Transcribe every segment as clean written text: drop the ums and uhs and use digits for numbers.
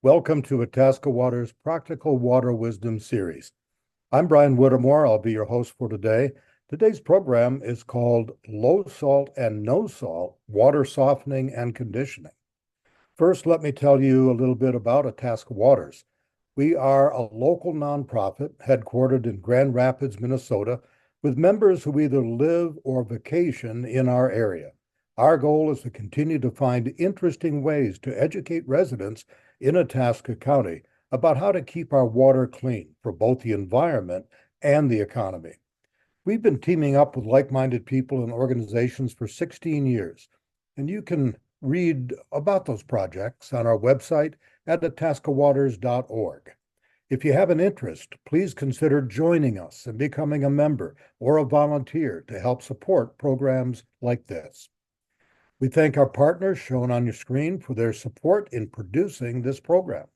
Welcome to Itasca Water's Practical Water Wisdom series. I'm Brian Whittemore. I'll be your host for today. Today's program is called Low Salt and No Salt Water Softening and Conditioning. First, let me tell you a little bit about Itasca Waters. We are a local nonprofit headquartered in Grand Rapids, Minnesota, with members who either live or vacation in our area. Our goal is to continue to find interesting ways to educate residents in Itasca County about how to keep our water clean for both the environment and the economy. We've been teaming up with like-minded people and organizations for 16 years, and you can read about those projects on our website at itascawaters.org. If you have an interest, please consider joining us and becoming a member or a volunteer to help support programs like this. We thank our partners shown on your screen for their support in producing this program.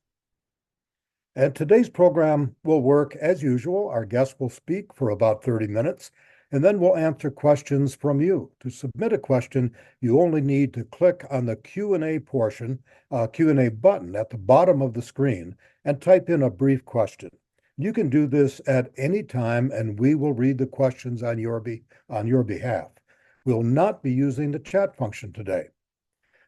And today's program will work as usual. Our guests will speak for about 30 minutes, and then we'll answer questions from you. To submit a question, you only need to click on the Q&A portion, Q&A button at the bottom of the screen and type in a brief question. You can do this at any time, and we will read the questions on your behalf. We'll not be using the chat function today.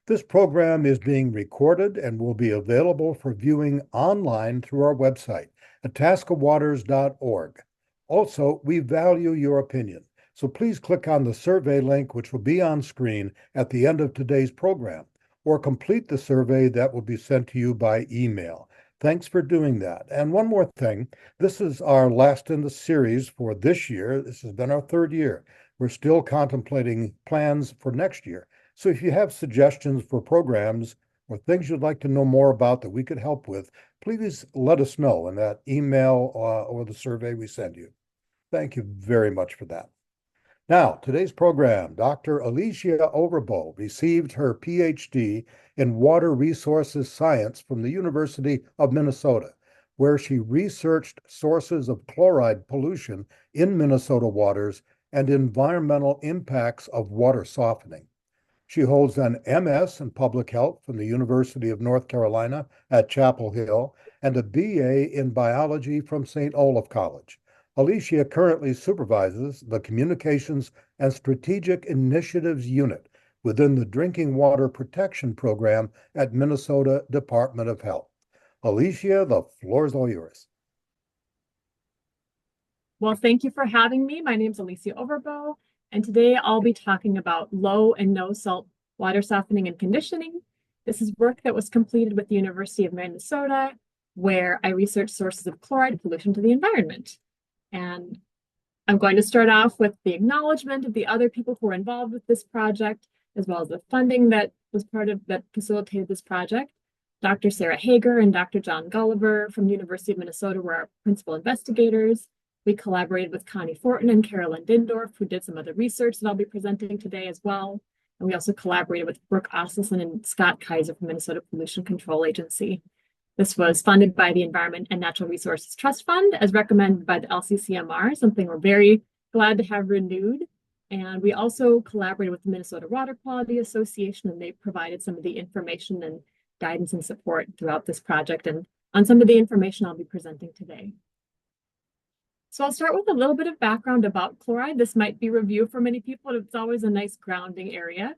This program is being recorded and will be available for viewing online through our website, itascawaters.org. Also, we value your opinion, so please click on the survey link, which will be on screen at the end of today's program, or complete the survey that will be sent to you by email. Thanks for doing that. And one more thing, this is our last in the series for this year. This has been our third year. We're still contemplating plans for next year. So if you have suggestions for programs or things you'd like to know more about that we could help with, please let us know in that email or the survey we send you. Thank you very much for that. Now, today's program, Dr. Alycia Overboe received her PhD in Water Resources Science from the University of Minnesota, where she researched sources of chloride pollution in Minnesota waters and environmental impacts of water softening. She holds an MS in Public Health from the University of North Carolina at Chapel Hill and a BA in Biology from St. Olaf College. Alycia currently supervises the Communications and Strategic Initiatives Unit within the Drinking Water Protection Program at Minnesota Department of Health. Alycia, the floor is all yours. Well, thank you for having me. My name is Alycia Overboe, and today I'll be talking about low and no salt water softening and conditioning. This is work that was completed with the University of Minnesota, where I researched sources of chloride pollution to the environment. And I'm going to start off with the acknowledgement of the other people who were involved with this project, as well as the funding that facilitated this project. Dr. Sarah Hager and Dr. John Gulliver from the University of Minnesota were our principal investigators. We collaborated with Connie Fortin and Carolyn Dindorf, who did some other research that I'll be presenting today as well. And we also collaborated with Brooke Osselson and Scott Kaiser from Minnesota Pollution Control Agency. This was funded by the Environment and Natural Resources Trust Fund, as recommended by the LCCMR, something we're very glad to have renewed. And we also collaborated with the Minnesota Water Quality Association, and they provided some of the information and guidance and support throughout this project. And on some of the information I'll be presenting today. So I'll start with a little bit of background about chloride. This might be review for many people, but it's always a nice grounding area.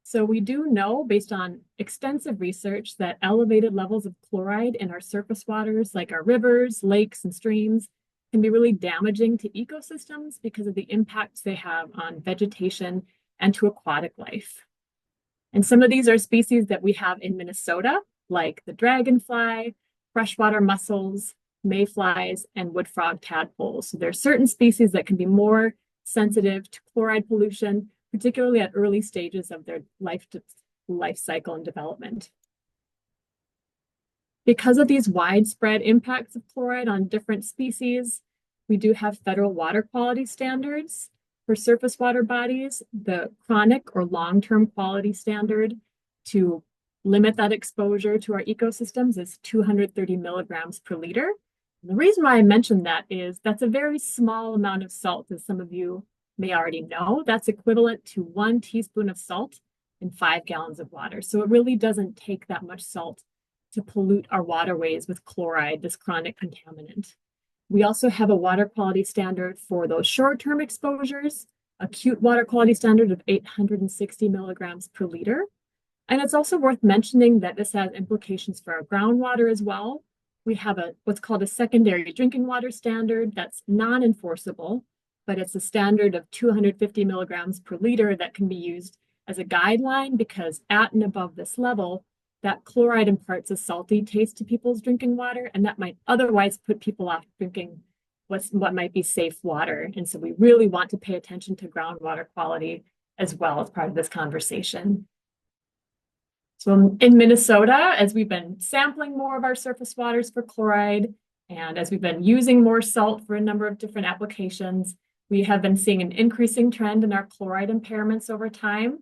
So we do know, based on extensive research, that elevated levels of chloride in our surface waters, like our rivers, lakes, and streams, can be really damaging to ecosystems because of the impacts they have on vegetation and to aquatic life. And some of these are species that we have in Minnesota, like the dragonfly, freshwater mussels, mayflies, and wood frog tadpoles. So there are certain species that can be more sensitive to chloride pollution, particularly at early stages of their life cycle and development. Because of these widespread impacts of chloride on different species, we do have federal water quality standards for surface water bodies. The chronic or long-term quality standard to limit that exposure to our ecosystems is 230 milligrams per liter. The reason why I mentioned that is that's a very small amount of salt, as some of you may already know. That's equivalent to 1 teaspoon of salt in 5 gallons of water. So it really doesn't take that much salt to pollute our waterways with chloride, this chronic contaminant. We also have a water quality standard for those short-term exposures, acute water quality standard of 860 milligrams per liter. And it's also worth mentioning that this has implications for our groundwater as well. We have what's called a secondary drinking water standard that's non-enforceable, but it's a standard of 250 milligrams per liter that can be used as a guideline, because at and above this level, that chloride imparts a salty taste to people's drinking water, and that might otherwise put people off drinking what might be safe water. And so we really want to pay attention to groundwater quality as well as part of this conversation. So in Minnesota, as we've been sampling more of our surface waters for chloride, and as we've been using more salt for a number of different applications, we have been seeing an increasing trend in our chloride impairments over time.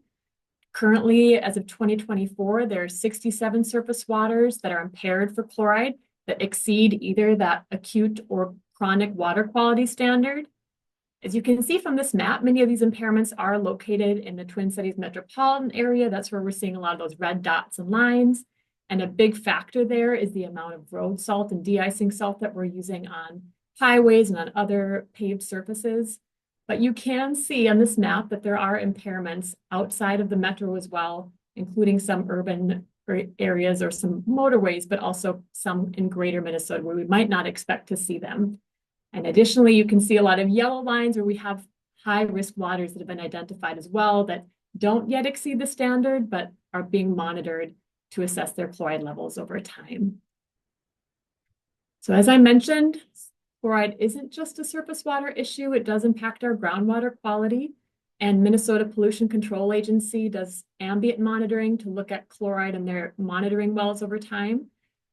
Currently, as of 2024, there are 67 surface waters that are impaired for chloride that exceed either that acute or chronic water quality standard. As you can see from this map, many of these impairments are located in the Twin Cities metropolitan area. That's where we're seeing a lot of those red dots and lines. And a big factor there is the amount of road salt and de-icing salt that we're using on highways and on other paved surfaces. But you can see on this map that there are impairments outside of the metro as well, including some urban areas or some motorways, but also some in greater Minnesota where we might not expect to see them. And additionally, you can see a lot of yellow lines where we have high-risk waters that have been identified as well that don't yet exceed the standard, but are being monitored to assess their chloride levels over time. So as I mentioned, chloride isn't just a surface water issue. It does impact our groundwater quality. And Minnesota Pollution Control Agency does ambient monitoring to look at chloride in their monitoring wells over time.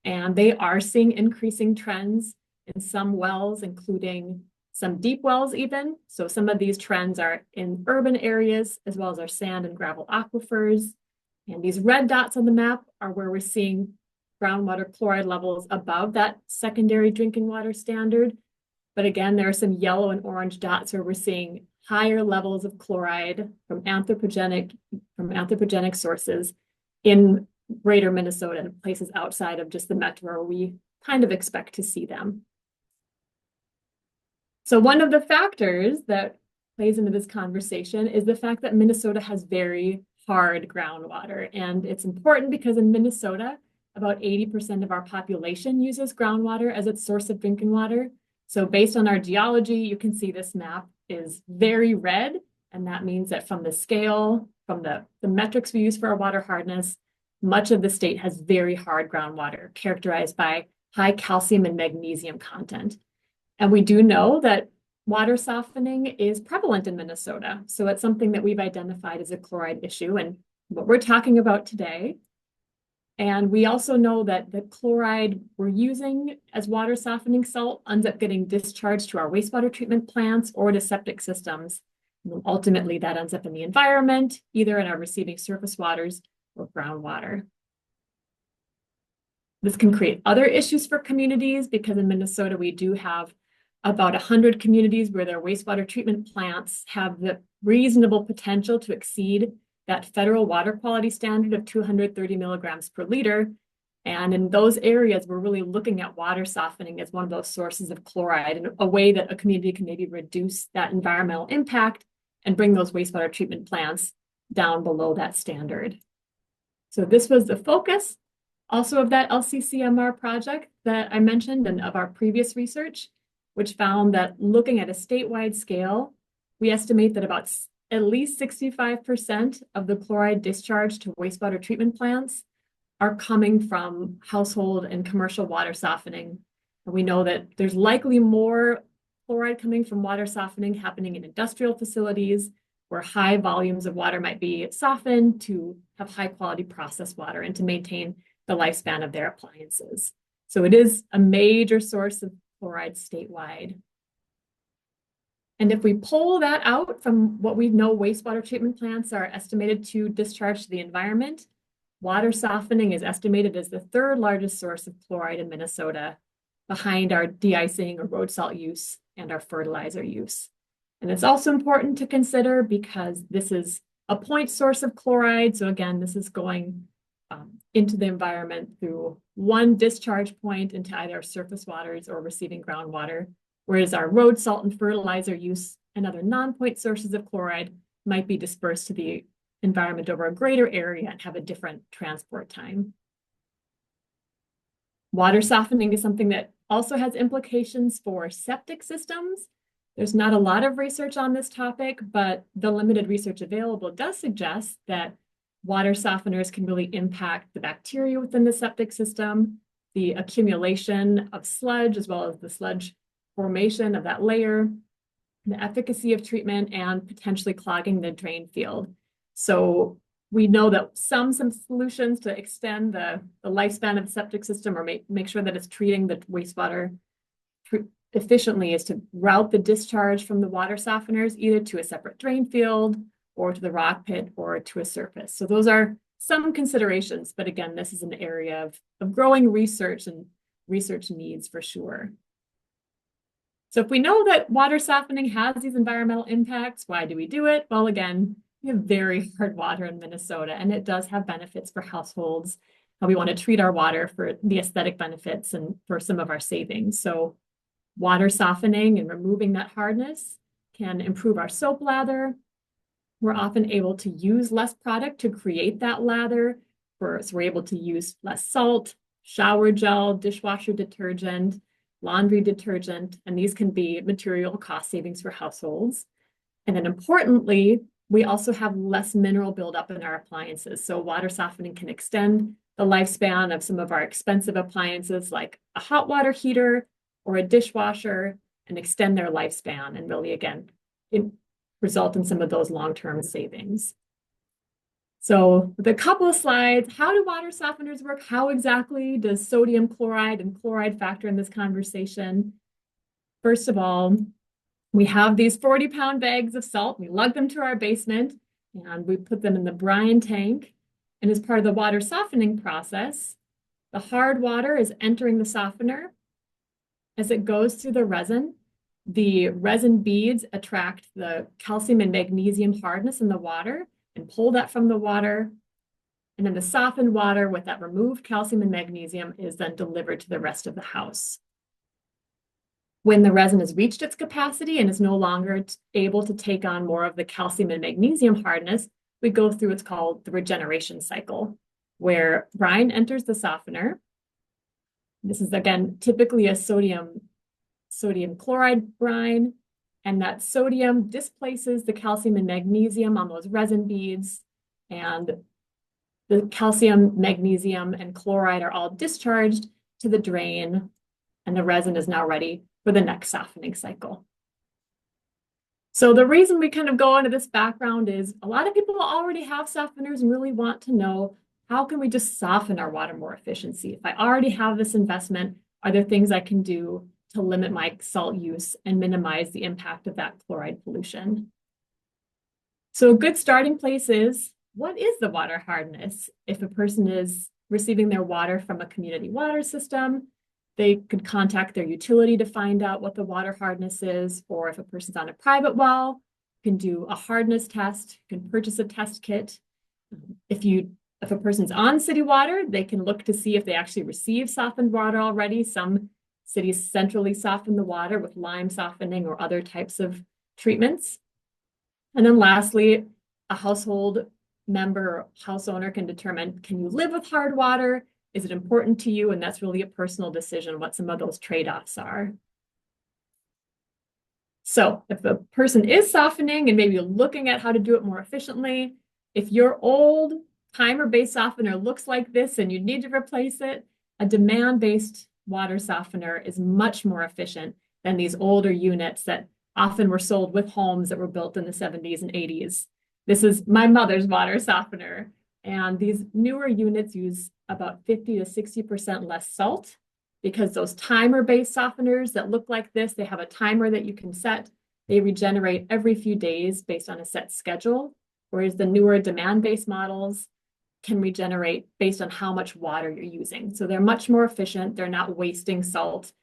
And they are seeing increasing trends in some wells, including some deep wells even. So some of these trends are in urban areas, as well as our sand and gravel aquifers. And these red dots on the map are where we're seeing groundwater chloride levels above that secondary drinking water standard. But again, there are some yellow and orange dots where we're seeing higher levels of chloride from anthropogenic sources in greater Minnesota and places outside of just the metro where we kind of expect to see them. So one of the factors that plays into this conversation is the fact that Minnesota has very hard groundwater. And it's important because in Minnesota, about 80% of our population uses groundwater as its source of drinking water. So based on our geology, you can see this map is very red. And that means that from the scale, from the metrics we use for our water hardness, much of the state has very hard groundwater characterized by high calcium and magnesium content. And we do know that water softening is prevalent in Minnesota. So it's something that we've identified as a chloride issue and what we're talking about today. And we also know that the chloride we're using as water softening salt ends up getting discharged to our wastewater treatment plants or to septic systems. And ultimately, that ends up in the environment, either in our receiving surface waters or groundwater. This can create other issues for communities because in Minnesota, we do have about 100 communities where their wastewater treatment plants have the reasonable potential to exceed that federal water quality standard of 230 milligrams per liter. And in those areas, we're really looking at water softening as one of those sources of chloride and a way that a community can maybe reduce that environmental impact and bring those wastewater treatment plants down below that standard. So this was the focus also of that LCCMR project that I mentioned and of our previous research, which found that looking at a statewide scale, we estimate that about at least 65% of the chloride discharge to wastewater treatment plants are coming from household and commercial water softening. And we know that there's likely more chloride coming from water softening happening in industrial facilities where high volumes of water might be softened to have high quality processed water and to maintain the lifespan of their appliances. So it is a major source of chloride statewide. And if we pull that out from what we know wastewater treatment plants are estimated to discharge to the environment, water softening is estimated as the third largest source of chloride in Minnesota, behind our de-icing or road salt use and our fertilizer use. And it's also important to consider because this is a point source of chloride. So again, this is going into the environment through one discharge point into either surface waters or receiving groundwater, whereas our road salt and fertilizer use and other non-point sources of chloride might be dispersed to the environment over a greater area and have a different transport time. Water softening is something that also has implications for septic systems. There's not a lot of research on this topic, but the limited research available does suggest that water softeners can really impact the bacteria within the septic system, the accumulation of sludge, as well as the sludge formation of that layer, the efficacy of treatment, and potentially clogging the drain field. So we know that some solutions to extend the lifespan of the septic system or make sure that it's treating the wastewater efficiently is to route the discharge from the water softeners either to a separate drain field or to the rock pit or to a surface. So those are some considerations, but again, this is an area of growing research and research needs for sure. So if we know that water softening has these environmental impacts, why do we do it? Well, again, we have very hard water in Minnesota, and it does have benefits for households. We want to treat our water for the aesthetic benefits and for some of our savings. So water softening and removing that hardness can improve our soap lather. We're often able to use less product to create that lather. So we're able to use less salt, shower gel, dishwasher detergent, laundry detergent, and these can be material cost savings for households. And then importantly, we also have less mineral buildup in our appliances. So water softening can extend the lifespan of some of our expensive appliances like a hot water heater or a dishwasher and extend their lifespan and really, again, result in some of those long-term savings. So with a couple of slides, how do water softeners work? How exactly does sodium chloride and chloride factor in this conversation? First of all, we have these 40-pound bags of salt. We lug them to our basement and we put them in the brine tank. And as part of the water softening process, the hard water is entering the softener. As it goes through the resin beads attract the calcium and magnesium hardness in the water and pull that from the water. And then the softened water with that removed calcium and magnesium is then delivered to the rest of the house. When the resin has reached its capacity and is no longer able to take on more of the calcium and magnesium hardness, we go through what's called the regeneration cycle, where brine enters the softener. This is, again, typically a sodium chloride brine, and that sodium displaces the calcium and magnesium on those resin beads, and the calcium, magnesium, and chloride are all discharged to the drain, and the resin is now ready for the next softening cycle. So the reason we kind of go into this background is a lot of people already have softeners and really want to know, how can we just soften our water more efficiency? If I already have this investment, are there things I can do to limit my salt use and minimize the impact of that chloride pollution? So a good starting place is, what is the water hardness? If a person is receiving their water from a community water system, they could contact their utility to find out what the water hardness is, or if a person's on a private well, you can do a hardness test, you can purchase a test kit. If a person's on city water, they can look to see if they actually receive softened water already. Some cities centrally soften the water with lime softening or other types of treatments. And then lastly, a household member or house owner can determine, can you live with hard water? Is it important to you? And that's really a personal decision what some of those trade-offs are. So if a person is softening and maybe looking at how to do it more efficiently, if your old timer-based softener looks like this and you need to replace it, a demand-based water softener is much more efficient than these older units that often were sold with homes that were built in the 70s and 80s. This is my mother's water softener. And these newer units use about 50 to 60% less salt, because those timer-based softeners that look like this, they have a timer that you can set. They regenerate every few days based on a set schedule, whereas the newer demand-based models can regenerate based on how much water you're using. So they're much more efficient. They're not wasting salt.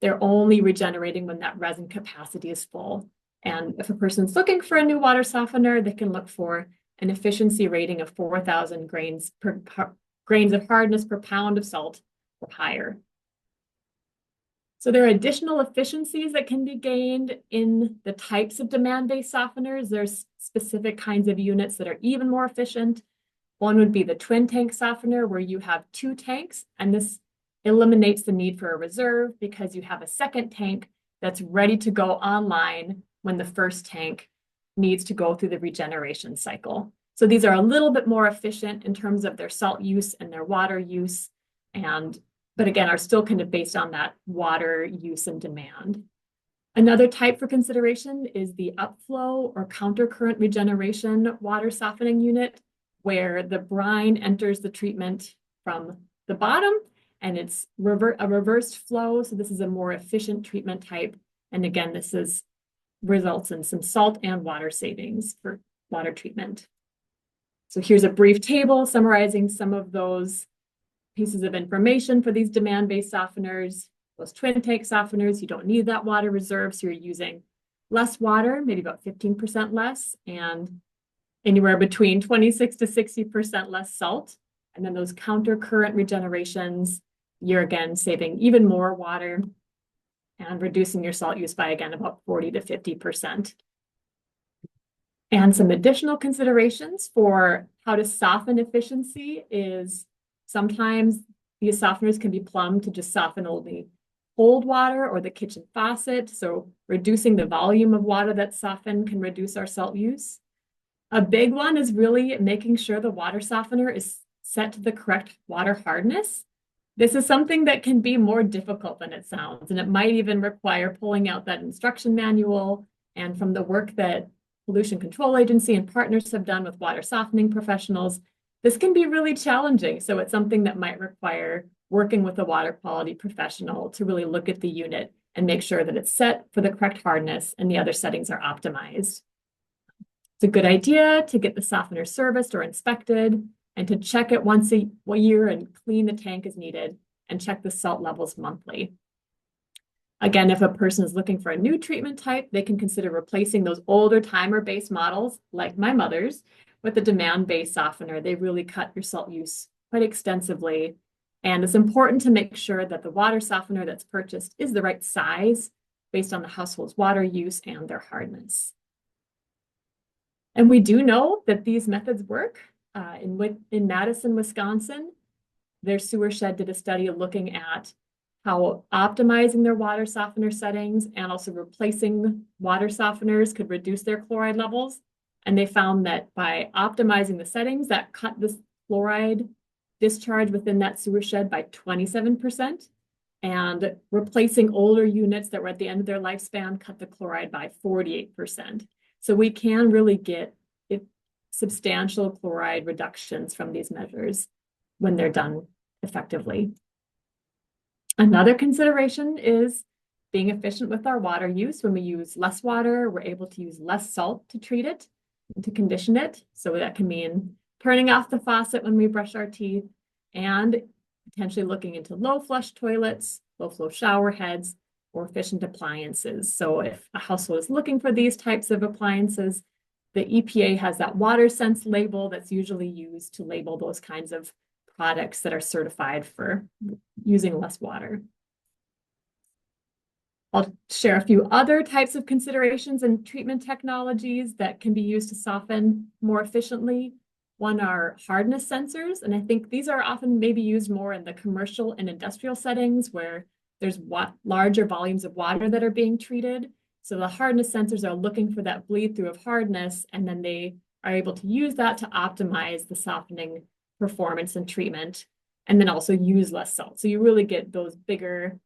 They're only regenerating when that resin capacity is full. And if a person's looking for a new water softener, they can look for an efficiency rating of 4,000 grains per grains of hardness per pound of salt or higher. So there are additional efficiencies that can be gained in the types of demand-based softeners. There's specific kinds of units that are even more efficient. One would be the twin tank softener, where you have 2 tanks, and this eliminates the need for a reserve because you have a second tank that's ready to go online when the first tank needs to go through the regeneration cycle. So these are a little bit more efficient in terms of their salt use and their water use, but again, are still kind of based on that water use and demand. Another type for consideration is the upflow or countercurrent regeneration water softening unit, where the brine enters the treatment from the bottom and it's a reversed flow. So this is a more efficient treatment type. And again, results in some salt and water savings for water treatment. So here's a brief table summarizing some of those pieces of information for these demand-based softeners. Those twin tank softeners, you don't need that water reserve, so you're using less water, maybe about 15% less, and anywhere between 26 to 60% less salt. And then those counter-current regenerations, you're again saving even more water and reducing your salt use by, again, about 40 to 50%. And some additional considerations for how to soften efficiency is sometimes these softeners can be plumbed to just soften only cold water or the kitchen faucet. So reducing the volume of water that's softened can reduce our salt use. A big one is really making sure the water softener is set to the correct water hardness. This is something that can be more difficult than it sounds, and it might even require pulling out that instruction manual. And from the work that Pollution Control Agency and partners have done with water softening professionals, this can be really challenging. So it's something that might require working with a water quality professional to really look at the unit and make sure that it's set for the correct hardness and the other settings are optimized. It's a good idea to get the softener serviced or inspected and to check it once a year and clean the tank as needed and check the salt levels monthly. Again, if a person is looking for a new treatment type, they can consider replacing those older timer-based models like my mother's with a demand-based softener. They really cut your salt use quite extensively. And it's important to make sure that the water softener that's purchased is the right size based on the household's water use and their hardness. And we do know that these methods work. In Madison, Wisconsin, their sewer shed did a study looking at how optimizing their water softener settings and also replacing water softeners could reduce their chloride levels. And they found that by optimizing the settings, that cut the chloride discharge within that sewer shed by 27%. And replacing older units that were at the end of their lifespan cut the chloride by 48%. So we can really get substantial chloride reductions from these measures when they're done effectively. Another consideration is being efficient with our water use. When we use less water, we're able to use less salt to treat it and to condition it. So that can mean turning off the faucet when we brush our teeth and potentially looking into low flush toilets, low flow shower heads, or efficient appliances. So if a household is looking for these types of appliances, the EPA has that water sense label that's usually used to label those kinds of products that are certified for using less water. I'll share a few other types of considerations and treatment technologies that can be used to soften more efficiently. One are hardness sensors, and I think these are often maybe used more in the commercial and industrial settings where there's larger volumes of water that are being treated. So the hardness sensors are looking for that bleed through of hardness, and then they are able to use that to optimize the softening performance and treatment, and then also use less salt. So you really get those bigger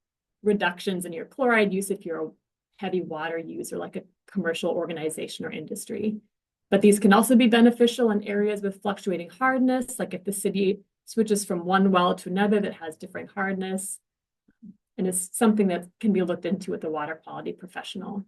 reductions in your chloride use if you're a heavy water user, like a commercial organization or industry. But these can also be beneficial in areas with fluctuating hardness, like if the city switches from one well to another that has different hardness. And it's something that can be looked into with a water quality professional.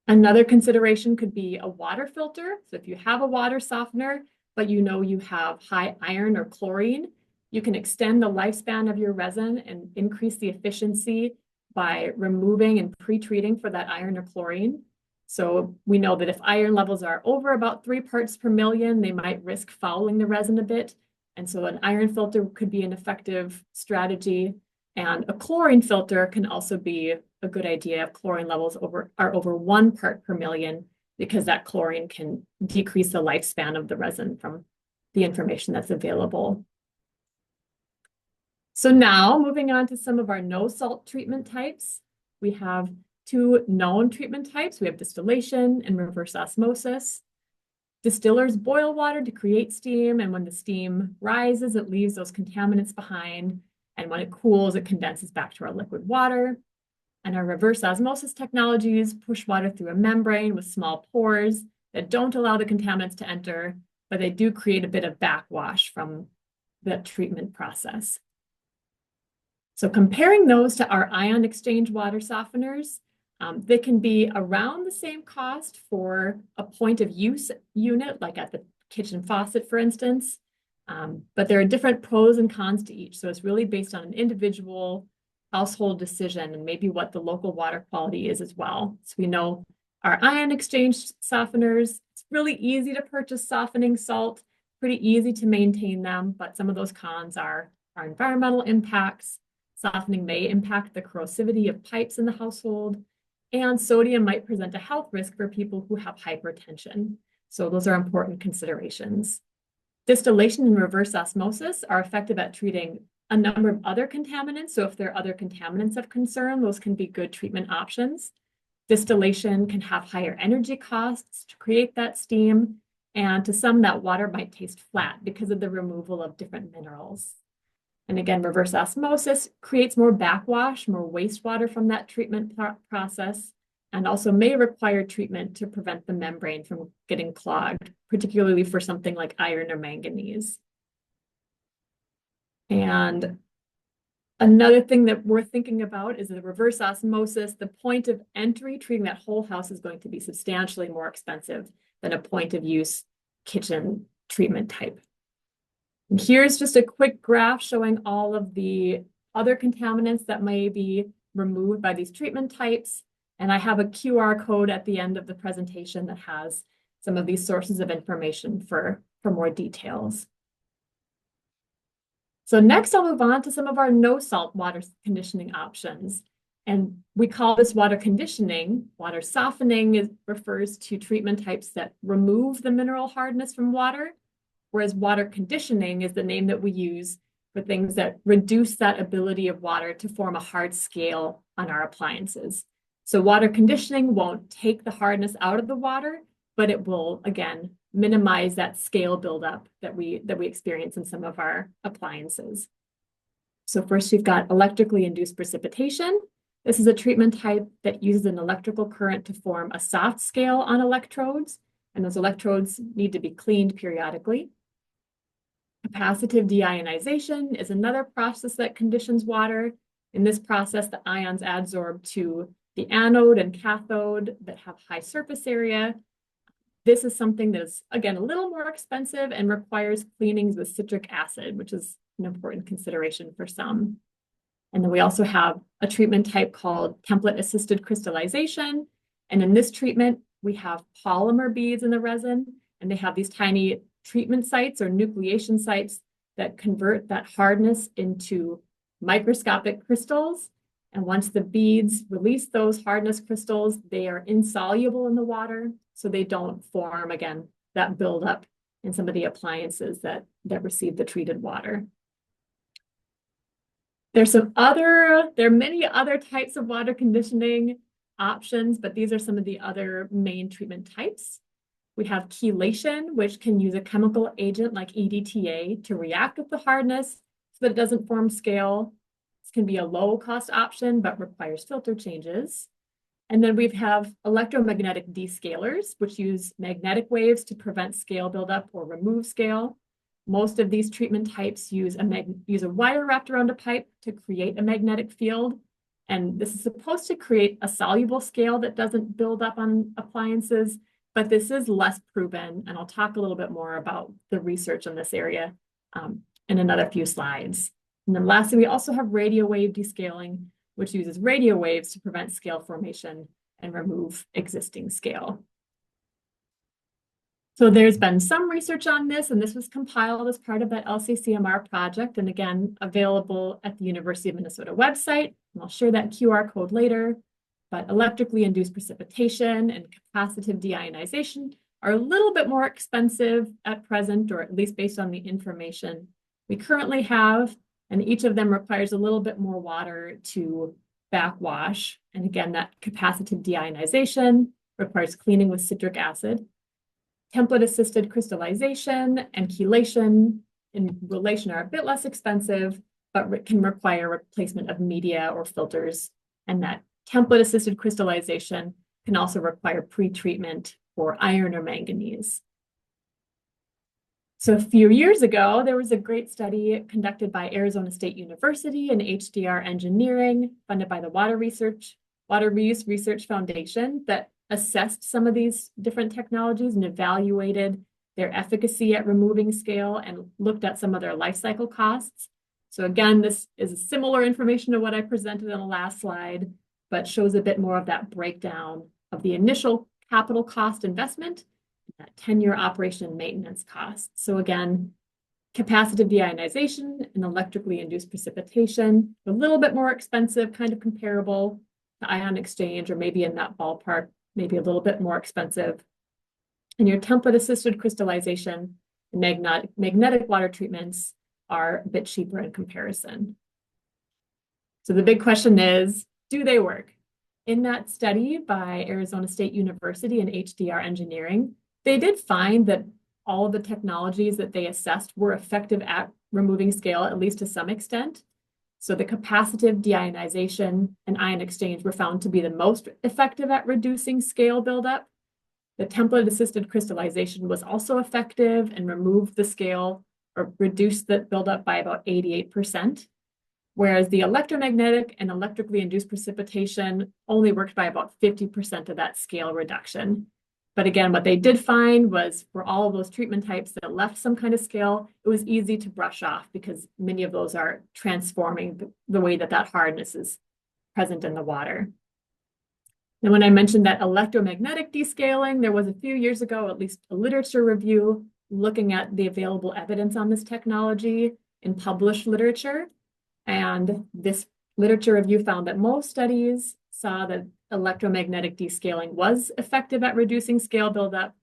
Another consideration could be a water filter. So if you have a water softener, but you know you have high iron or chlorine, you can extend the lifespan of your resin and increase the efficiency by removing and pre-treating for that iron or chlorine. So we know that if iron levels are over about 3 parts per million, they might risk fouling the resin a bit. And so an iron filter could be an effective strategy, and a chlorine filter can also be a good idea if chlorine levels are over 1 part per million, because that chlorine can decrease the lifespan of the resin from the information that's available. So now moving on to some of our no salt treatment types, we have 2 known treatment types. We have distillation and reverse osmosis. Distillers boil water to create steam, and when the steam rises, it leaves those contaminants behind. And when it cools, it condenses back to our liquid water. And our reverse osmosis technologies push water through a membrane with small pores that don't allow the contaminants to enter, but they do create a bit of backwash from the treatment process. So comparing those to our ion exchange water softeners, they can be around the same cost for a point of use unit, like at the kitchen faucet, for instance. But there are different pros and cons to each. So it's really based on an individual household decision and maybe what the local water quality is as well. So we know our ion exchange softeners, it's really easy to purchase softening salt, pretty easy to maintain them, but some of those cons are our environmental impacts. Softening may impact the corrosivity of pipes in the household, and sodium might present a health risk for people who have hypertension. So those are important considerations. Distillation and reverse osmosis are effective at treating a number of other contaminants. So if there are other contaminants of concern, those can be good treatment options. Distillation can have higher energy costs to create that steam, and to some, that water might taste flat because of the removal of different minerals. And again, reverse osmosis creates more backwash, more wastewater from that treatment process, and also may require treatment to prevent the membrane from getting clogged, particularly for something like iron or manganese. And another thing that we're thinking about is the reverse osmosis. The point of entry, treating that whole house, is going to be substantially more expensive than a point of use kitchen treatment type. And here's just a quick graph showing all of the other contaminants that may be removed by these treatment types. And I have a QR code at the end of the presentation that has some of these sources of information for more details. So next, I'll move on to some of our no salt water conditioning options. And we call this water conditioning. Water softening refers to treatment types that remove the mineral hardness from water, whereas water conditioning is the name that we use for things that reduce that ability of water to form a hard scale on our appliances. So water conditioning won't take the hardness out of the water, but it will, again, minimize that scale buildup that we experience in some of our appliances. So first, you've got electrically induced precipitation. This is a treatment type that uses an electrical current to form a soft scale on electrodes, and those electrodes need to be cleaned periodically. Capacitive deionization is another process that conditions water. In this process, the ions adsorb to the anode and cathode that have high surface area. This is something that is, again, a little more expensive and requires cleanings with citric acid, which is an important consideration for some. And then we also have a treatment type called template-assisted crystallization. And in this treatment, we have polymer beads in the resin, and they have these tiny treatment sites or nucleation sites that convert that hardness into microscopic crystals. And once the beads release those hardness crystals, they are insoluble in the water, so they don't form, again, that buildup in some of the appliances that receive the treated water. There are many other types of water conditioning options, but these are some of the other main treatment types. We have chelation, which can use a chemical agent like EDTA to react with the hardness so that it doesn't form scale. This can be a low-cost option, but requires filter changes. And then we have electromagnetic descalers, which use magnetic waves to prevent scale buildup or remove scale. Most of these treatment types use a wire wrapped around a pipe to create a magnetic field. And this is supposed to create a soluble scale that doesn't build up on appliances, but this is less proven. And I'll talk a little bit more about the research in this area in another few slides. And then lastly, we also have radio wave descaling, which uses radio waves to prevent scale formation and remove existing scale. So there's been some research on this, and this was compiled as part of that LCCMR project, and again, available at the University of Minnesota website. And I'll share that QR code later. But electrically induced precipitation and capacitive deionization are a little bit more expensive at present, or at least based on the information we currently have. And each of them requires a little bit more water to backwash. And again, that capacitive deionization requires cleaning with citric acid. Template-assisted crystallization and chelation in relation are a bit less expensive, but can require replacement of media or filters. And that template-assisted crystallization can also require pre-treatment for iron or manganese. So a few years ago, there was a great study conducted by Arizona State University and HDR Engineering, funded by the Water Reuse Research Foundation, that assessed some of these different technologies and evaluated their efficacy at removing scale and looked at some of their life cycle costs. So again, this is similar information to what I presented on the last slide, but shows a bit more of that breakdown of the initial capital cost investment, that 10-year operation and maintenance costs. So again, capacitive deionization and electrically induced precipitation, a little bit more expensive, kind of comparable to ion exchange, or maybe in that ballpark, maybe a little bit more expensive. And your template-assisted crystallization and magnetic water treatments are a bit cheaper in comparison. So the big question is, do they work? In that study by Arizona State University and HDR Engineering, they did find that all of the technologies that they assessed were effective at removing scale, at least to some extent. So the capacitive deionization and ion exchange were found to be the most effective at reducing scale buildup. The template-assisted crystallization was also effective and removed the scale or reduced the buildup by about 88%, whereas the electromagnetic and electrically induced precipitation only worked by about 50% of that scale reduction. But again, what they did find was for all of those treatment types that left some kind of scale, it was easy to brush off because many of those are transforming the way that that hardness is present in the water. And when I mentioned that electromagnetic descaling, there was a few years ago, at least a literature review looking at the available evidence on this technology in published literature. And this literature review found that most studies saw that electromagnetic descaling was effective at reducing scale buildup,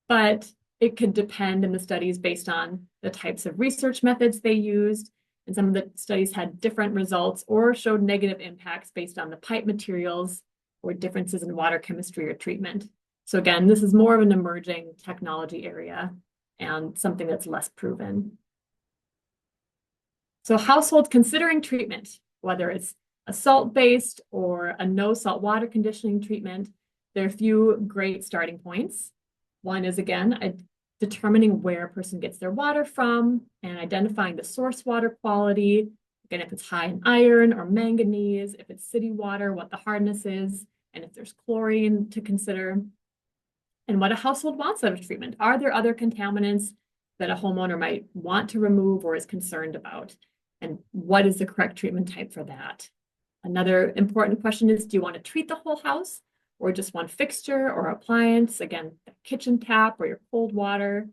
but it could depend in the studies based on the types of research methods they used. And some of the studies had different results or showed negative impacts based on the pipe materials or differences in water chemistry or treatment. So again, this is more of an emerging technology area and something that's less proven. So households considering treatment, whether it's a salt-based or a no salt water conditioning treatment, there are a few great starting points. One is, again, determining where a person gets their water from and identifying the source water quality. Again, if it's high in iron or manganese, if it's city water, what the hardness is, and if there's chlorine to consider, and what a household wants out of treatment. Are there other contaminants that a homeowner might want to remove or is concerned about? And what is the correct treatment type for that? Another important question is, do you want to treat the whole house or just one fixture or appliance? Again, the kitchen tap or your cold water.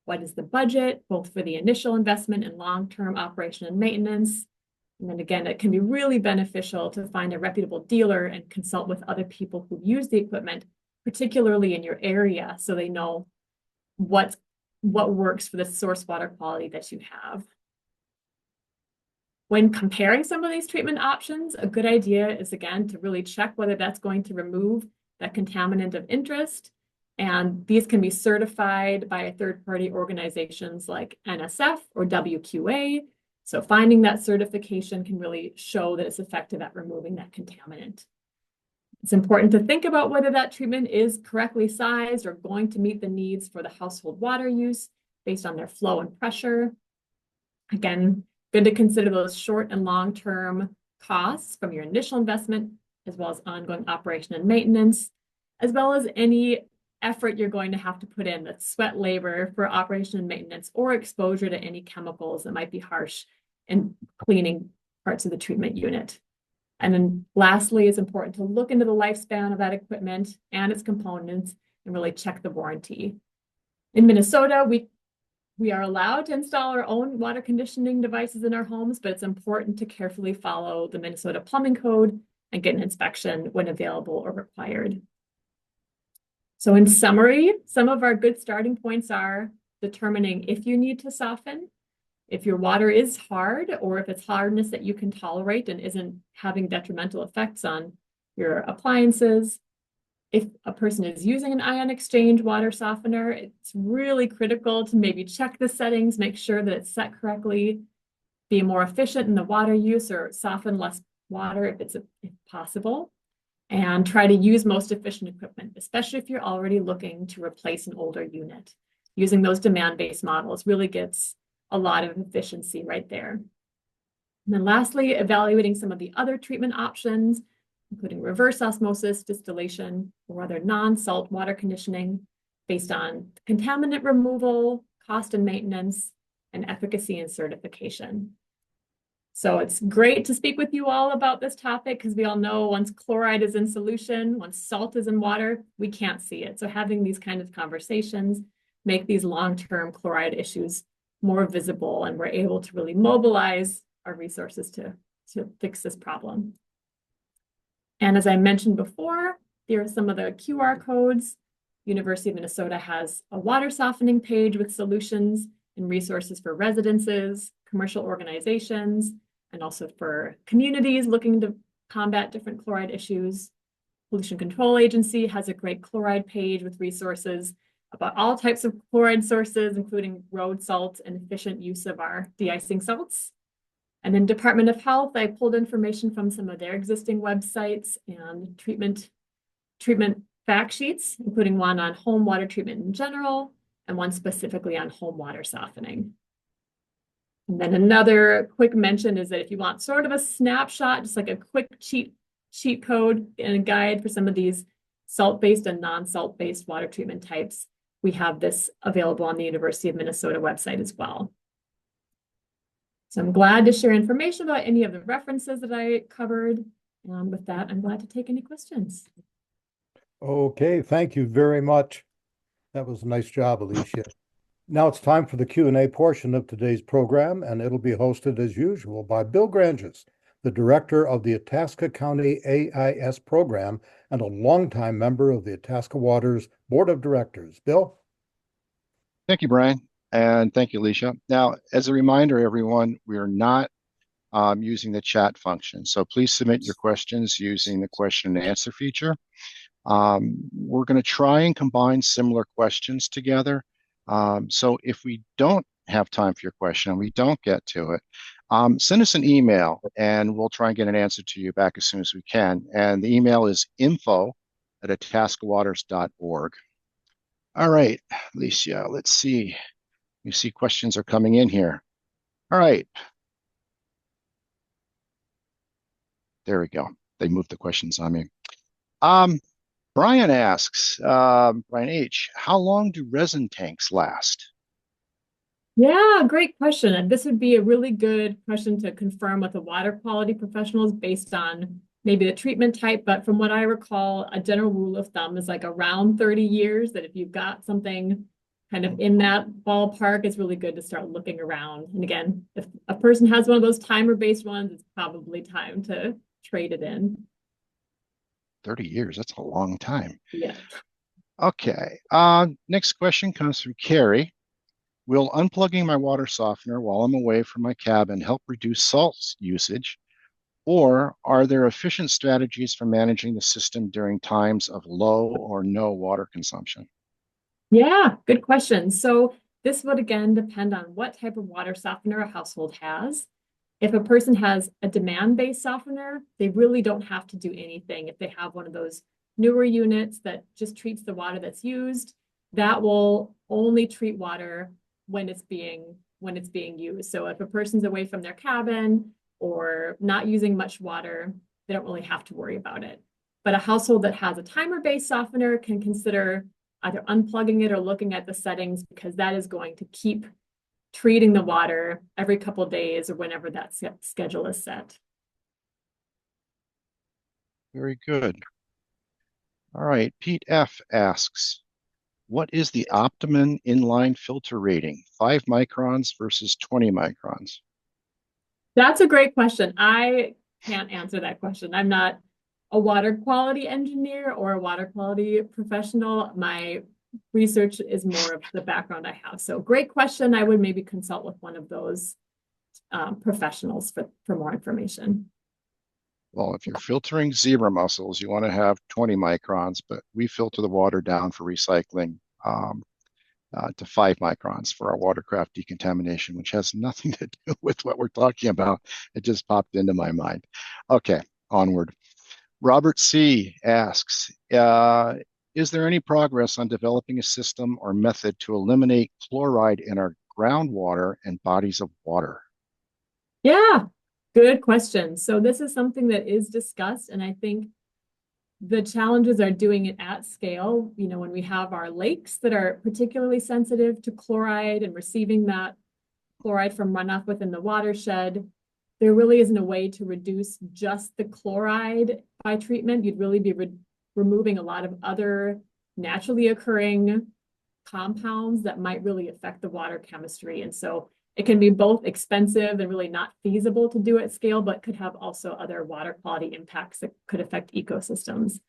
What is the budget, both for the initial investment and long-term operation and maintenance? And then again, it can be really beneficial to find a reputable dealer and consult with other people who use the equipment, particularly in your area, so they know what works for the source water quality that you have. When comparing some of these treatment options, a good idea is, again, to really check whether that's going to remove that contaminant of interest. And these can be certified by third-party organizations like NSF or WQA. So finding that certification can really show that it's effective at removing that contaminant. It's important to think about whether that treatment is correctly sized or going to meet the needs for the household water use based on their flow and pressure. Again, good to consider those short and long-term costs from your initial investment, as well as ongoing operation and maintenance, as well as any effort you're going to have to put in, that's sweat labor for operation and maintenance or exposure to any chemicals that might be harsh in cleaning parts of the treatment unit. And then lastly, it's important to look into the lifespan of that equipment and its components and really check the warranty. In Minnesota, we are allowed to install our own water conditioning devices in our homes, but it's important to carefully follow the Minnesota Plumbing Code and get an inspection when available or required. So in summary, some of our good starting points are determining if you need to soften, if your water is hard, or if it's hardness that you can tolerate and isn't having detrimental effects on your appliances. If a person is using an ion exchange water softener, it's really critical to maybe check the settings, make sure that it's set correctly, be more efficient in the water use or soften less water if possible, and try to use most efficient equipment, especially if you're already looking to replace an older unit. Using those demand-based models really gets a lot of efficiency right there. And then lastly, evaluating some of the other treatment options, including reverse osmosis, distillation, or other non-salt water conditioning based on contaminant removal, cost and maintenance, and efficacy and certification. So it's great to speak with you all about this topic because we all know once chloride is in solution, once salt is in water, we can't see it. So having these kind of conversations make these long-term chloride issues more visible, and we're able to really mobilize our resources to fix this problem. And as I mentioned before, here are some of the QR codes. University of Minnesota has a water softening page with solutions and resources for residences, commercial organizations, and also for communities looking to combat different chloride issues. Pollution Control Agency has a great chloride page with resources about all types of chloride sources, including road salt and efficient use of our de-icing salts. And then Department of Health, I pulled information from some of their existing websites and treatment fact sheets, including one on home water treatment in general, and one specifically on home water softening. And then another quick mention is that if you want sort of a snapshot, just like a quick cheat code and a guide for some of these salt-based and non-salt-based water treatment types, we have this available on the University of Minnesota website as well. So I'm glad to share information about any of the references that I covered. And with that, I'm glad to take any questions. Okay, thank you very much. That was a nice job, Alycia. Now it's time for the Q&A portion of today's program, and it'll be hosted as usual by Bill Granges, the director of the Itasca County AIS program and a longtime member of the Itasca Waters Board of Directors. Bill? Thank you, Brian, and thank you, Alycia. Now, as a reminder, everyone, we are not using the chat function, so please submit your questions using the question and answer feature. We're going to try and combine similar questions together. So if we don't have time for your question and we don't get to it, send us an email and we'll try and get an answer to you back as soon as we can. And the email is info@itascawaters.org. All right, Alycia, let's see. You see questions are coming in here. All right. There we go. They moved the questions on me. Brian asks, Brian H., how long do resin tanks last? Yeah, great question. And this would be a really good question to confirm with the water quality professionals based on maybe the treatment type. But from what I recall, a general rule of thumb is like around 30 years, that if you've got something kind of in that ballpark, it's really good to start looking around. And again, if a person has one of those timer-based ones, it's probably time to trade it in. 30 years, that's a long time. Yeah. Okay, next question comes from Carrie. Will unplugging my water softener while I'm away from my cabin help reduce salt usage? Or are there efficient strategies for managing the system during times of low or no water consumption? Yeah, good question. So this would again depend on what type of water softener a household has. If a person has a demand-based softener, they really don't have to do anything. If they have one of those newer units that just treats the water that's used, that will only treat water when it's being used. So if a person's away from their cabin or not using much water, they don't really have to worry about it. But a household that has a timer-based softener can consider either unplugging it or looking at the settings, because that is going to keep treating the water every couple of days or whenever that schedule is set. Very good. All right, Pete F. asks, What is the optimum inline filter rating? 5 microns versus 20 microns. That's a great question. I can't answer that question. I'm not a water quality engineer or a water quality professional. My research is more of the background I have. So great question. I would maybe consult with one of those professionals for more information. Well, if you're filtering zebra mussels, you want to have 20 microns, but we filter the water down for recycling to 5 microns for our watercraft decontamination, which has nothing to do with what we're talking about. It just popped into my mind. Okay, onward. Robert C. asks, is there any progress on developing a system or method to eliminate chloride in our groundwater and bodies of water? Yeah, good question. So this is something that is discussed, and I think the challenges are doing it at scale. You know, when we have our lakes that are particularly sensitive to chloride and receiving that chloride from runoff within the watershed, there really isn't a way to reduce just the chloride by treatment. You'd really be removing a lot of other naturally occurring compounds that might really affect the water chemistry. And so it can be both expensive and really not feasible to do at scale, but could have also other water quality impacts that could affect ecosystems.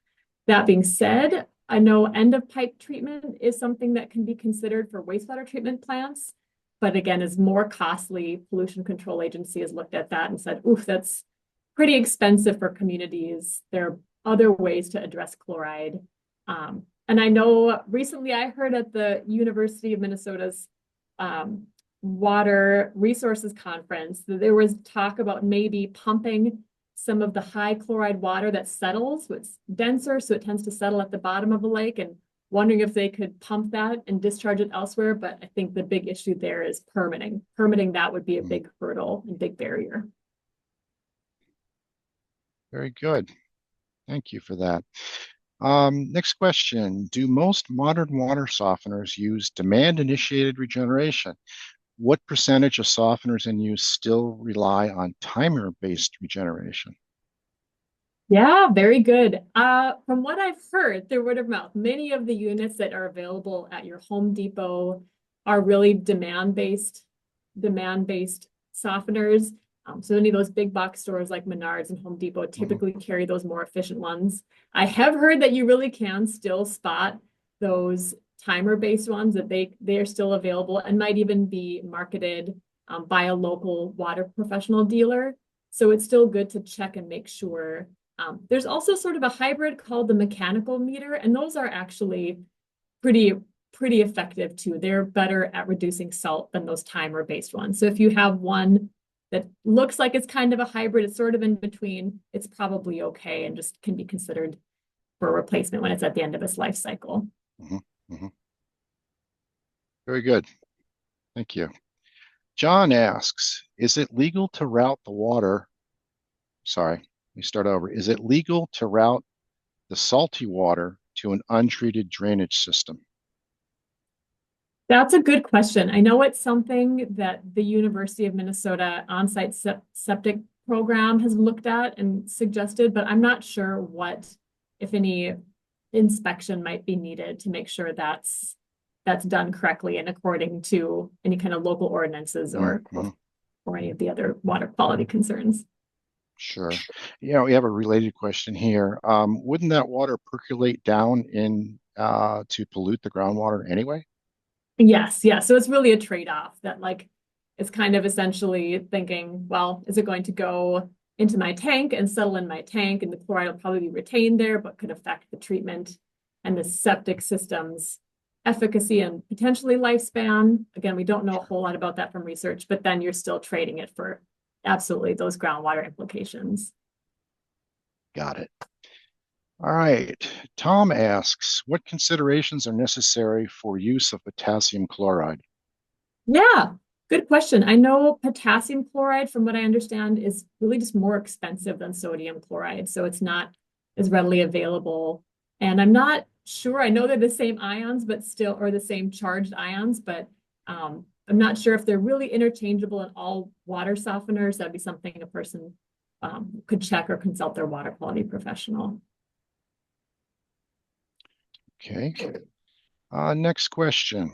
That being said, I know end of pipe treatment is something that can be considered for wastewater treatment plants, but again, is more costly. Pollution Control Agency has looked at that and said, oof, that's pretty expensive for communities. There are other ways to address chloride. And I know recently I heard at the University of Minnesota's Water Resources Conference that there was talk about maybe pumping some of the high chloride water that settles, so it's denser, so it tends to settle at the bottom of a lake, and wondering if they could pump that and discharge it elsewhere. But I think the big issue there is permitting. Permitting that would be a big hurdle and big barrier. Very good. Thank you for that. Next question. Do most modern water softeners use demand-initiated regeneration? What percentage of softeners in use still rely on timer-based regeneration? Yeah, very good. From what I've heard through word of mouth, many of the units that are available at your Home Depot are really demand-based softeners. So any of those big box stores like Menards and Home Depot typically carry those more efficient ones. I have heard that you really can still spot those timer-based ones, that they are still available and might even be marketed by a local water professional dealer. So it's still good to check and make sure. There's also sort of a hybrid called the mechanical meter, and those are actually pretty effective too. They're better at reducing salt than those timer-based ones. So if you have one that looks like it's kind of a hybrid, it's sort of in between, it's probably okay and just can be considered for replacement when it's at the end of its life cycle. Very good. Thank you. John asks, is it legal to route the water? Sorry, let me start over. Is it legal to route the salty water to an untreated drainage system? That's a good question. I know it's something that the University of Minnesota on-site septic program has looked at and suggested, but I'm not sure what, if any, inspection might be needed to make sure that's done correctly and according to any kind of local ordinances or any of the other water quality concerns. Sure. You know, we have a related question here. Wouldn't that water percolate down in to pollute the groundwater anyway? Yes. So it's really a trade-off that, like, it's kind of essentially thinking, well, is it going to go into my tank and settle in my tank, and the chloride will probably be retained there, but could affect the treatment and the septic system's efficacy and potentially lifespan. Again, we don't know a whole lot about that from research, but then you're still trading it for absolutely those groundwater implications. Got it. All right. Tom asks, what considerations are necessary for use of potassium chloride? Yeah, good question. I know potassium chloride, from what I understand, is really just more expensive than sodium chloride, so it's not as readily available. And I'm not sure, I know they're the same ions, but still, or the same charged ions, but I'm not sure if they're really interchangeable in all water softeners. That'd be something a person could check or consult their water quality professional. Okay. Next question.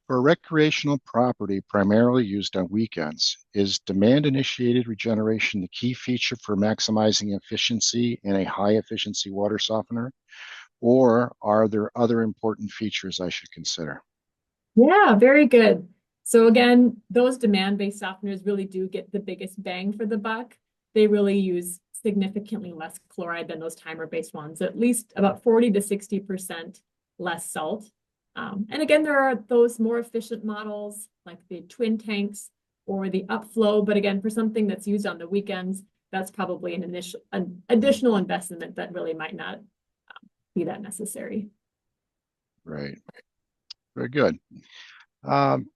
For recreational property primarily used on weekends, is demand-initiated regeneration the key feature for maximizing efficiency in a high-efficiency water softener? Or are there other important features I should consider? Yeah, very good. So again, those demand-based softeners really do get the biggest bang for the buck. They really use significantly less chloride than those timer-based ones, at least about 40 to 60% less salt. And again, there are those more efficient models like the twin tanks or the upflow. But again, for something that's used on the weekends, that's probably an additional investment that really might not be that necessary. Right. Very good. Um,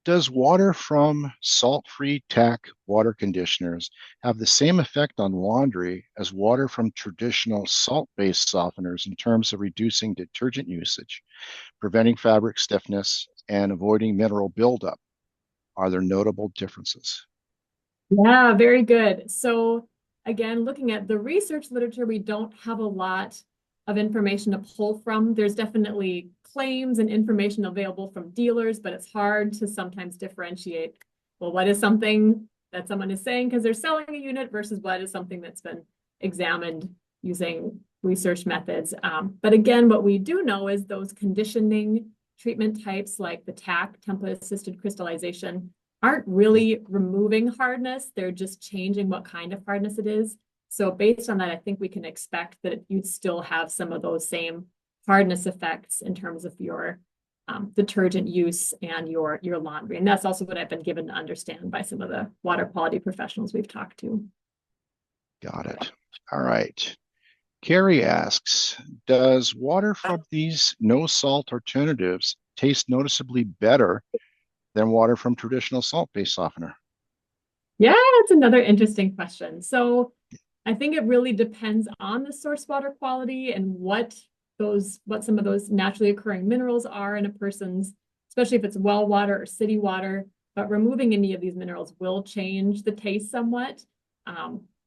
does water from salt-free TAC water conditioners have the same effect on laundry as water from traditional salt-based softeners in terms of reducing detergent usage, preventing fabric stiffness, and avoiding mineral buildup? Are there notable differences? Yeah, very good. So again, looking at the research literature, we don't have a lot of information to pull from. There's definitely claims and information available from dealers, but it's hard to sometimes differentiate, well, what is something that someone is saying because they're selling a unit versus what is something that's been examined using research methods. But again, what we do know is those conditioning treatment types like the TAC, template-assisted crystallization, aren't really removing hardness. They're just changing what kind of hardness it is. So based on that, I think we can expect that you'd still have some of those same hardness effects in terms of your detergent use and your laundry. And that's also what I've been given to understand by some of the water quality professionals we've talked to. Got it. All right. Carrie asks, does water from these no salt alternatives taste noticeably better than water from traditional salt-based softener? Yeah, that's another interesting question. So I think it really depends on the source water quality and what some of those naturally occurring minerals are in a person's, especially if it's well water or city water. But removing any of these minerals will change the taste somewhat.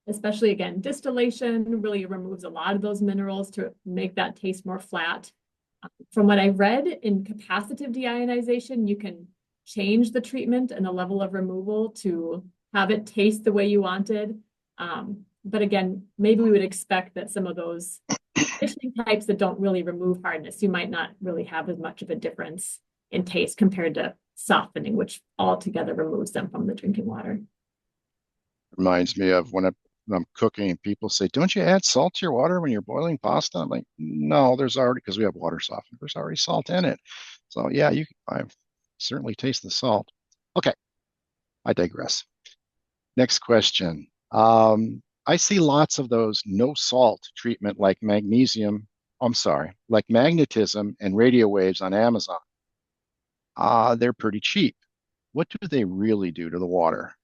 Especially again, distillation really removes a lot of those minerals to make that taste more flat. From what I've read in capacitive deionization, you can change the treatment and the level of removal to have it taste the way you wanted. But again, maybe we would expect that some of those conditioning types that don't really remove hardness, you might not really have as much of a difference in taste compared to softening, which altogether removes them from the drinking water. Reminds me of when I'm cooking and people say, don't you add salt to your water when you're boiling pasta? I'm like, no, there's already, because we have water softener, there's already salt in it. So yeah, I certainly taste the salt. Okay, I digress. Next question. I see lots of those no salt treatment like magnetism and radio waves on Amazon. They're pretty cheap. What do they really do to the water?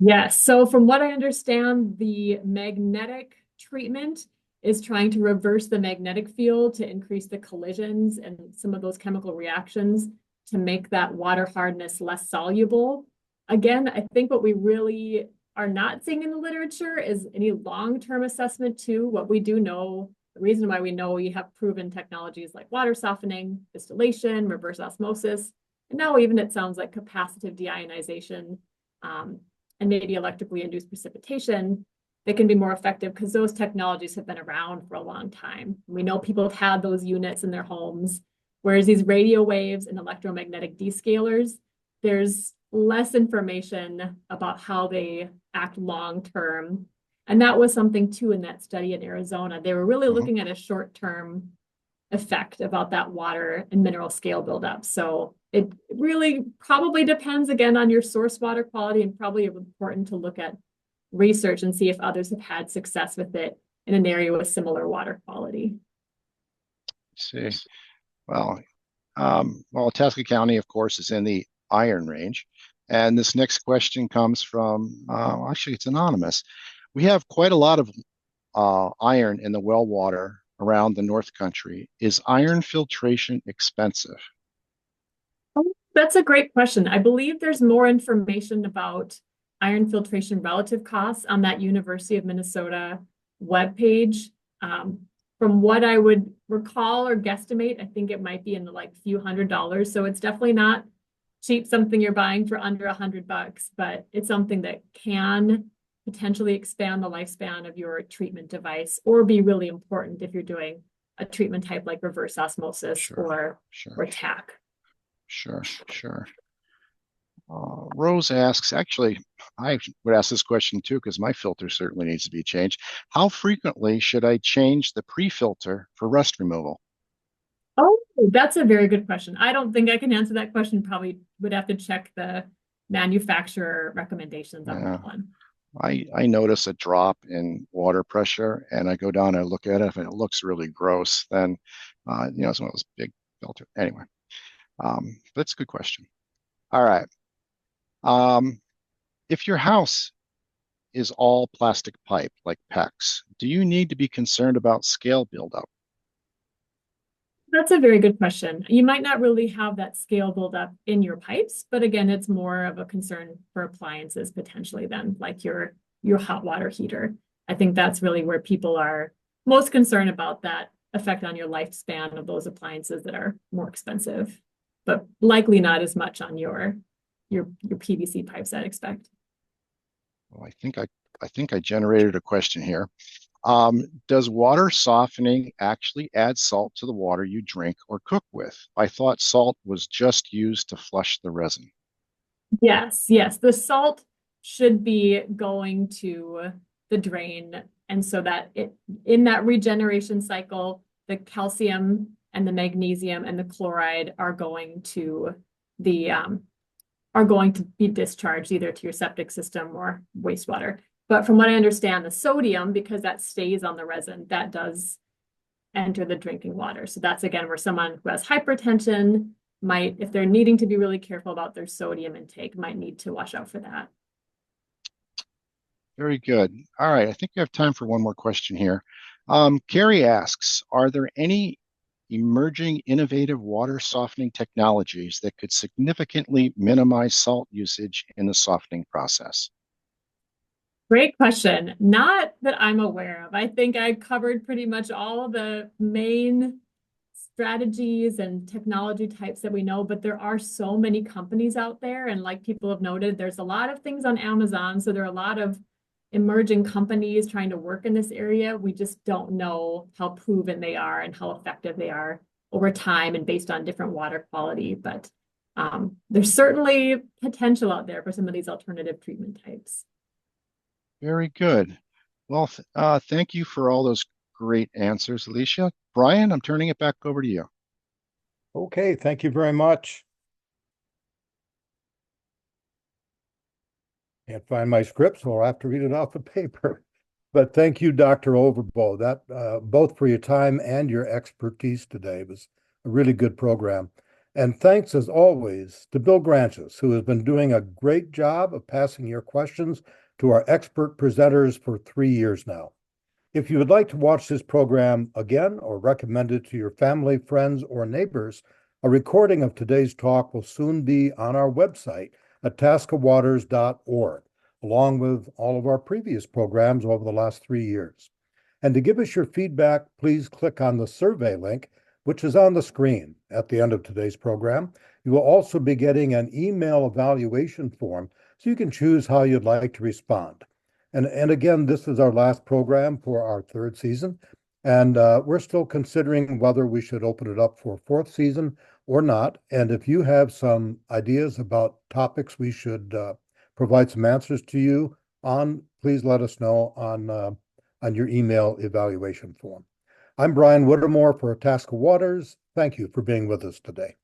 Yes. So from what I understand, the magnetic treatment is trying to reverse the magnetic field to increase the collisions and some of those chemical reactions to make that water hardness less soluble. Again, I think what we really are not seeing in the literature is any long-term assessment too. What we do know, the reason why we know we have proven technologies like water softening, distillation, reverse osmosis, and now even it sounds like capacitive deionization, and maybe electrically induced precipitation, they can be more effective because those technologies have been around for a long time. We know people have had those units in their homes, whereas these radio waves and electromagnetic descalers, there's less information about how they act long-term. And that was something too in that study in Arizona. They were really looking at a short-term effect about that water and mineral scale buildup. So it really probably depends again on your source water quality, and probably important to look at research and see if others have had success with it in an area with similar water quality. See, well, Itasca County, of course, is in the iron range. And this next question comes from, actually, it's anonymous. We have quite a lot of iron in the well water around the North Country. Is iron filtration expensive? Oh, that's a great question. I believe there's more information about iron filtration relative costs on that University of Minnesota webpage. from what I would recall or guesstimate, I think it might be in the like few $100s. So it's definitely not cheap, something you're buying for under $100, but it's something that can potentially expand the lifespan of your treatment device or be really important if you're doing a treatment type like reverse osmosis or TAC. Sure. Rose asks, actually, I would ask this question too, because my filter certainly needs to be changed. How frequently should I change the pre-filter for rust removal? Oh, that's a very good question. I don't think I can answer that question. Probably would have to check the manufacturer recommendations on that one. I notice a drop in water pressure, and I go down and look at it. If it looks really gross, then it's one of those big filters. Anyway, that's a good question. All right. If your house is all plastic pipe like PEX, do you need to be concerned about scale buildup? That's a very good question. You might not really have that scale buildup in your pipes, but again, it's more of a concern for appliances potentially than like your hot water heater. I think that's really where people are most concerned about that effect on your lifespan of those appliances that are more expensive, but likely not as much on your PVC pipes, I'd expect. Well, I think I generated a question here. Does water softening actually add salt to the water you drink or cook with? I thought salt was just used to flush the resin. Yes. The salt should be going to the drain. And so that in that regeneration cycle, the calcium and the magnesium and the chloride are going to be discharged either to your septic system or wastewater. But from what I understand, the sodium, because that stays on the resin, that does enter the drinking water. So that's, again, where someone who has hypertension might, if they're needing to be really careful about their sodium intake, might need to watch out for that. Very good. All right. I think we have time for one more question here. Carrie asks, are there any emerging innovative water softening technologies that could significantly minimize salt usage in the softening process? Great question. Not that I'm aware of. I think I covered pretty much all the main strategies and technology types that we know, but there are so many companies out there. And like people have noted, there's a lot of things on Amazon. So there are a lot of emerging companies trying to work in this area. We just don't know how proven they are and how effective they are over time and based on different water quality. But there's certainly potential out there for some of these alternative treatment types. Very good. Well, thank you for all those great answers, Alycia. Brian, I'm turning it back over to you. Okay, thank you very much. Can't find my script, so I'll have to read it off the paper. But thank you, Dr. Overboe, both for your time and your expertise today. It was a really good program. And thanks, as always, to Bill Granches, who has been doing a great job of passing your questions to our expert presenters for 3 years now. If you would like to watch this program again or recommend it to your family, friends, or neighbors, a recording of today's talk will soon be on our website at tascawaters.org, along with all of our previous programs over the last 3 years. And to give us your feedback, please click on the survey link, which is on the screen at the end of today's program. You will also be getting an email evaluation form so you can choose how you'd like to respond. And again, this is our last program for our 3rd season, and we're still considering whether we should open it up for a 4th season or not. And if you have some ideas about topics we should provide some answers to you on, please let us know on your email evaluation form. I'm Brian Whittemore for Atasca Waters. Thank you for being with us today.